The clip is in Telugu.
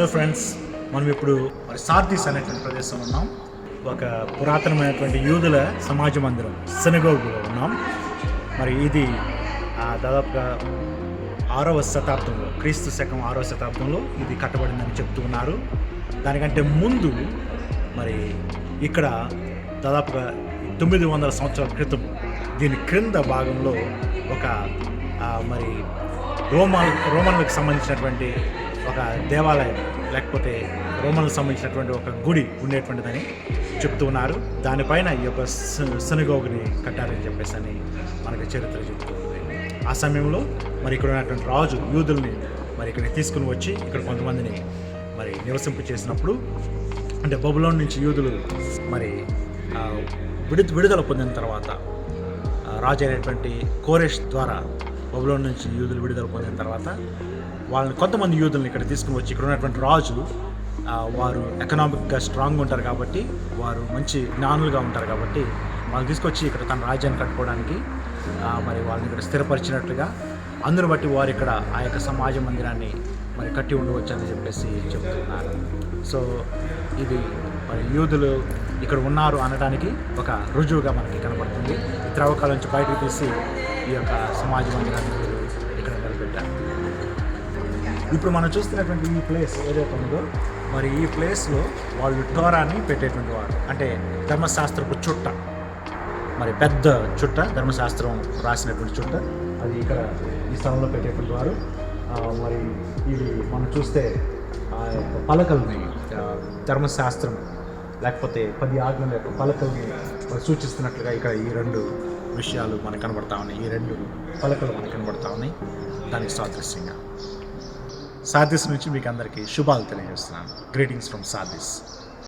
హలో ఫ్రెండ్స్, మనం ఇప్పుడు మరి సార్దీస్ అనేటువంటి ప్రదేశం ఉన్నాం. ఒక పురాతనమైనటువంటి యూదుల సమాజ మందిరం సినగోగులో ఉన్నాం. మరి ఇది దాదాపుగా 6వ శతాబ్దంలో, క్రీస్తు శకం 6వ శతాబ్దంలో ఇది కట్టబడిందని చెప్తూ ఉన్నారు. దానికంటే ముందు మరి ఇక్కడ దాదాపుగా 900 సంవత్సరాల క్రితం దీని క్రింద భాగంలో ఒక మరి రోమన్లకు సంబంధించినటువంటి ఒక దేవాలయం, లేకపోతే రోమన్లకు సంబంధించినటువంటి ఒక గుడి ఉండేటువంటిదని చెప్తూ ఉన్నారు. దానిపైన ఈ యొక్క సినగోగుని కట్టారని చెప్పేసి అని మనకి చరిత్ర చెప్తూ ఉంది. ఆ సమయంలో మరి ఇక్కడ ఉన్నటువంటి రాజు యూదుల్ని మరి ఇక్కడికి తీసుకుని వచ్చి ఇక్కడ కొంతమందిని మరి నివసింపు చేసినప్పుడు, అంటే బబులోన్ నుంచి యూదులు మరి విడుదల పొందిన తర్వాత రాజు అయినటువంటి కోరెష్ ద్వారా బబులోన్ నుంచి యూదులు విడుదల పొందిన తర్వాత వాళ్ళని కొంతమంది యూదుల్ని ఇక్కడ తీసుకుని వచ్చి ఇక్కడ ఉన్నటువంటి రాజు వారు ఎకనామిక్గా స్ట్రాంగ్ ఉంటారు కాబట్టి, వారు మంచి జ్ఞానులుగా ఉంటారు కాబట్టి వాళ్ళని తీసుకొచ్చి ఇక్కడ తన రాజ్యాన్ని కట్టుకోవడానికి మరి వాళ్ళని ఇక్కడ స్థిరపరిచినట్లుగా, అందును బట్టి వారు ఇక్కడ ఆ యొక్క సమాజ మందిరాన్ని మరి కట్టి ఉండవచ్చు అని చెప్పేసి చెప్తున్నారు. సో ఇది మరి యూదులు ఇక్కడ ఉన్నారు అనడానికి ఒక రుజువుగా మనకి కనబడుతుంది. ఈ త్రవ్వకాల నుంచి బయటకు తీసి ఈ యొక్క సమాజ మందిరాన్ని ఇక్కడ నిలబెట్టారు. ఇప్పుడు మనం చూస్తున్నటువంటి ఈ ప్లేస్ ఏదైతే ఉందో, మరి ఈ ప్లేస్లో వాళ్ళు టోరాని పెట్టేటువంటి వారు, అంటే ధర్మశాస్త్రపు చుట్ట, మరి పెద్ద చుట్ట, ధర్మశాస్త్రం రాసినటువంటి చుట్ట, అది ఇక్కడ ఈ స్థలంలో పెట్టేటువంటి వారు. మరి ఇవి మనం చూస్తే ఆ యొక్క పలకల్ని, ధర్మశాస్త్రం లేకపోతే 10 ఆజ్ఞల యొక్క పలకల్ని సూచిస్తున్నట్లుగా ఇక్కడ ఈ 2 విషయాలు మనకు కనబడతా ఉన్నాయి. ఈ 2 పలకలు మనకు కనబడతా ఉన్నాయి దానికి సాదృశ్యంగా. సార్దీస్ నుంచి మీకు అందరికీ శుభాలు తెలియజేస్తున్నాను. Greetings from Sardis.